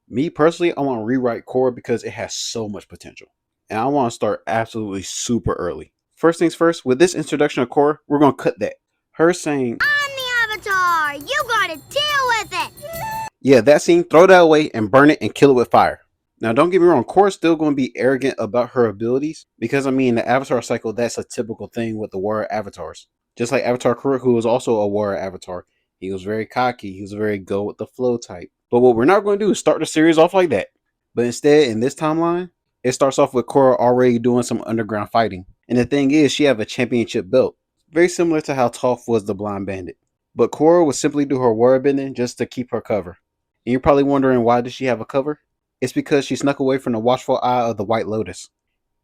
Me personally, I want to rewrite Korra because it has so much potential. And I want to start absolutely super early. First things first, with this introduction of Korra, we're going to cut that. Her saying, I'm the Avatar! You gotta deal with it! yeah, that scene, throw that away and burn it and kill it with fire. Now, don't get me wrong, Korra's still going to be arrogant about her abilities because, I mean, the Avatar cycle, that's a typical thing with the warrior avatars. Just like Avatar Korra, who was also a warrior avatar. He was very cocky, he was very go with the flow type. But what we're not going to do is start the series off like that. But instead, in this timeline, it starts off with Korra already doing some underground fighting. And the thing is, she have a championship belt. Very similar to how Toph was the blind bandit. But Korra would simply do her word bending just to keep her cover. And you're probably wondering, why does she have a cover? It's because she snuck away from the watchful eye of the White Lotus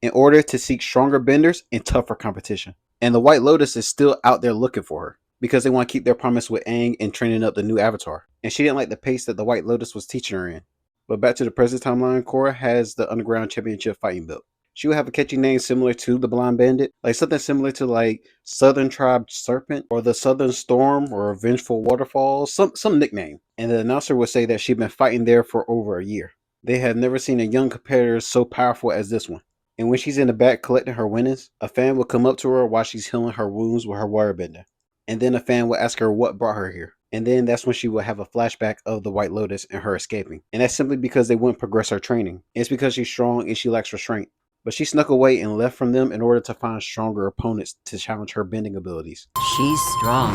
in order to seek stronger benders and tougher competition. And the White Lotus is still out there looking for her because they want to keep their promise with Aang and training up the new avatar. And she didn't like the pace that the White Lotus was teaching her in. But back to the present timeline, Korra has the Underground Championship fighting belt. She would have a catchy name similar to the Blind Bandit, like something similar to like Southern Tribe Serpent or the Southern Storm or Vengeful Waterfall, some nickname. And the announcer would say that she'd been fighting there for over a year. They had never seen a young competitor so powerful as this one. And when she's in the back collecting her winnings, a fan will come up to her while she's healing her wounds with her waterbender. And then a fan will ask her what brought her here. And then that's when she will have a flashback of the White Lotus and her escaping. And that's simply because they wouldn't progress her training. It's because she's strong and she lacks restraint. But she snuck away and left from them in order to find stronger opponents to challenge her bending abilities. She's strong.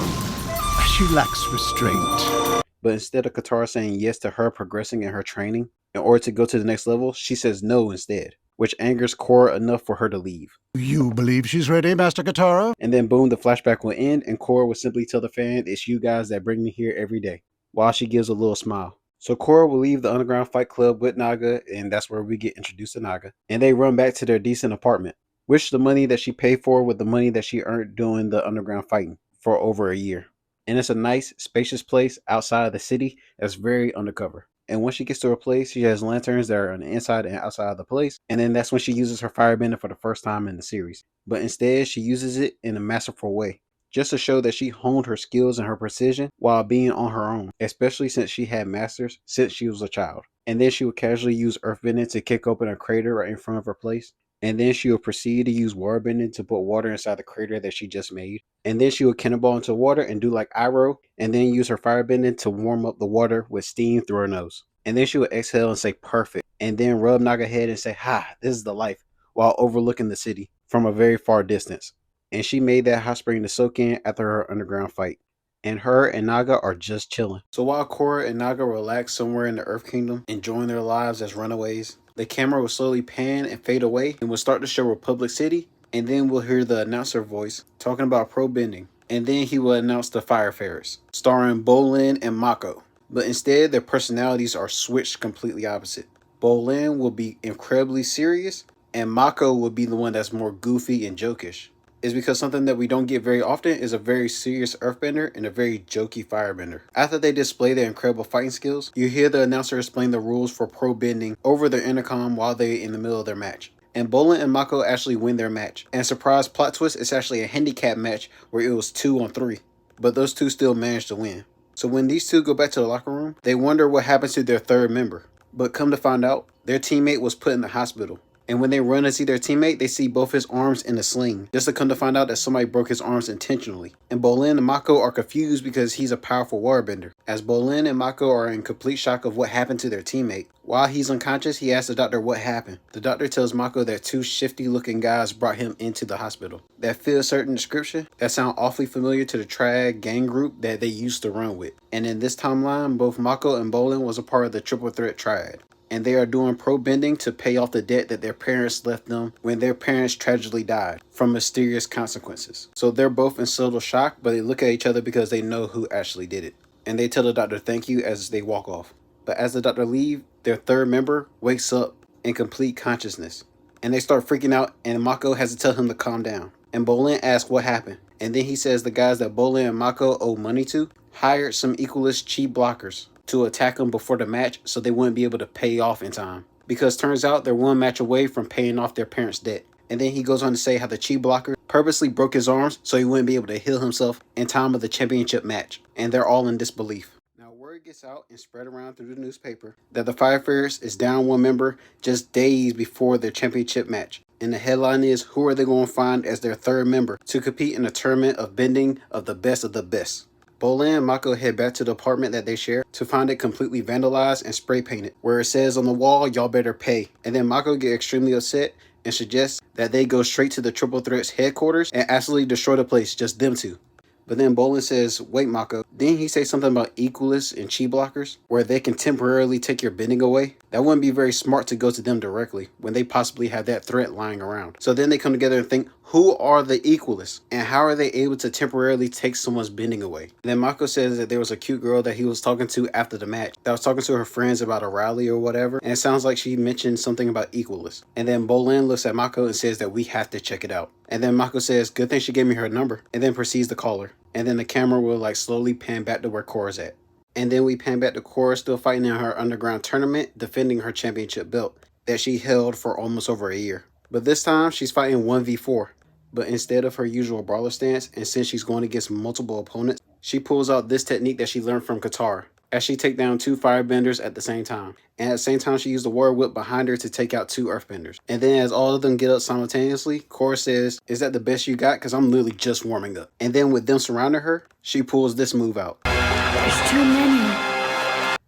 She lacks restraint. But instead of Katara saying yes to her progressing in her training, in order to go to the next level, she says no instead, which angers Korra enough for her to leave. You believe she's ready, Master Katara? And then boom, the flashback will end and Korra will simply tell the fan, it's you guys that bring me here every day, while she gives a little smile. So Korra will leave the Underground Fight Club with Naga, and that's where we get introduced to Naga. And they run back to their decent apartment, which the money that she paid for with the money that she earned doing the underground fighting for over a year. And it's a nice, spacious place outside of the city that's very undercover. And once she gets to her place, she has lanterns that are on the inside and outside of the place. And then that's when she uses her firebender for the first time in the series. But instead, she uses it in a masterful way, just to show that she honed her skills and her precision while being on her own, especially since she had masters since she was a child. And then she would casually use earthbending to kick open a crater right in front of her place. And then she would proceed to use waterbending to put water inside the crater that she just made. And then she would cannonball into water and do like Iroh, and then use her firebending to warm up the water with steam through her nose. And then she would exhale and say perfect, and then rub Naga head and say, ha, this is the life, while overlooking the city from a very far distance. And she made that hot spring to soak in after her underground fight. And her and Naga are just chilling. So while Korra and Naga relax somewhere in the Earth Kingdom, enjoying their lives as runaways, the camera will slowly pan and fade away and will start to show Republic City, and then we'll hear the announcer voice talking about pro bending. And then he will announce the Fire Fairies, starring Bolin and Mako. But instead, their personalities are switched completely opposite. Bolin will be incredibly serious, and Mako will be the one that's more goofy and jokish. Is because something that we don't get very often is a very serious earthbender and a very jokey firebender. After they display their incredible fighting skills, you hear the announcer explain the rules for pro bending over their intercom while they're in the middle of their match. And Bolin and Mako actually win their match. And surprise plot twist, it's actually a handicap match where it was 2-on-3. But those two still managed to win. So when these two go back to the locker room, they wonder what happened to their third member. But come to find out, their teammate was put in the hospital. And when they run and see their teammate, they see both his arms in a sling, just to come to find out that somebody broke his arms intentionally. And Bolin and Mako are confused because he's a powerful waterbender. As Bolin and Mako are in complete shock of what happened to their teammate. While he's unconscious, he asks the doctor what happened. The doctor tells Mako that two shifty looking guys brought him into the hospital that fit a certain description that sound awfully familiar to the triad gang group that they used to run with. And in this timeline, both Mako and Bolin was a part of the triple threat triad. And they are doing pro bending to pay off the debt that their parents left them when their parents tragically died from mysterious consequences. So they're both in subtle shock, but they look at each other because they know who actually did it. And they tell the doctor thank you as they walk off. But as the doctor leaves, their third member wakes up in complete consciousness. And they start freaking out, and Mako has to tell him to calm down. And Bolin asks what happened. And then he says the guys that Bolin and Mako owe money to hired some equalist chi blockers to attack them before the match so they wouldn't be able to pay off in time. Because turns out they're one match away from paying off their parents' debt. And then he goes on to say how the chi blocker purposely broke his arms so he wouldn't be able to heal himself in time of the championship match. And they're all in disbelief. Now word gets out and spread around through the newspaper that the Firefairs is down one member just days before their championship match. And the headline is, who are they going to find as their third member to compete in a tournament of bending of the best of the best? Bolin and Mako head back to the apartment that they share to find it completely vandalized and spray painted, where it says on the wall, y'all better pay. And then Mako gets extremely upset and suggests that they go straight to the Triple Threat's headquarters and absolutely destroy the place, just them two. But then Bolin says, wait Mako, didn't he say something about equalists and chi blockers, where they can temporarily take your bending away? That wouldn't be very smart to go to them directly, when they possibly have that threat lying around. So then they come together and think, who are the equalists? And how are they able to temporarily take someone's bending away? And then Mako says that there was a cute girl that he was talking to after the match, that was talking to her friends about a rally or whatever, and it sounds like she mentioned something about equalists. And then Bolin looks at Mako and says that we have to check it out. And then Mako says, good thing she gave me her number, and then proceeds to call her. And then the camera will like slowly pan back to where Korra's at. And then we pan back to Korra still fighting in her underground tournament, defending her championship belt that she held for almost over a year. But this time she's fighting 1v4. But instead of her usual brawler stance, and since she's going against multiple opponents, she pulls out this technique that she learned from Katara, as she takes down 2 firebenders at the same time. And at the same time, she used the war whip behind her to take out 2 earthbenders. And then as all of them get up simultaneously, Korra says, is that the best you got? Because I'm literally just warming up. And then with them surrounding her, she pulls this move out. There's too many.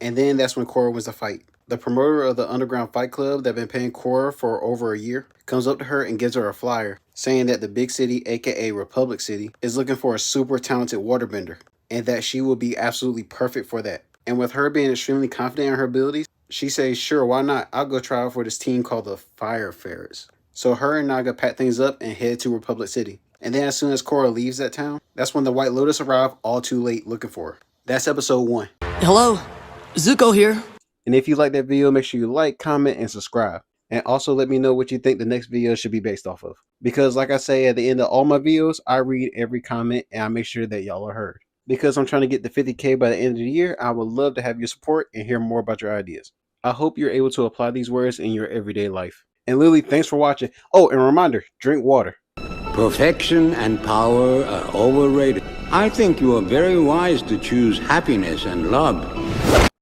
And then that's when Korra wins the fight. The promoter of the underground fight club that been paying Korra for over a year comes up to her and gives her a flyer, saying that the big city, aka Republic City, is looking for a super talented waterbender, and that she will be absolutely perfect for that. And with her being extremely confident in her abilities, she says, sure, why not? I'll go try out for this team called the Firefairs. So her and Naga pack things up and head to Republic City. And then as soon as Korra leaves that town, that's when the White Lotus arrive all too late looking for her. That's episode 1. Hello, Zuko here. And if you like that video, make sure you like, comment, and subscribe. And also let me know what you think the next video should be based off of. Because like I say at the end of all my videos, I read every comment and I make sure that y'all are heard. Because I'm trying to get to 50K by the end of the year, I would love to have your support and hear more about your ideas. I hope you're able to apply these words in your everyday life. And Lily, thanks for watching. Oh, and a reminder, drink water. Perfection and power are overrated. I think you are very wise to choose happiness and love.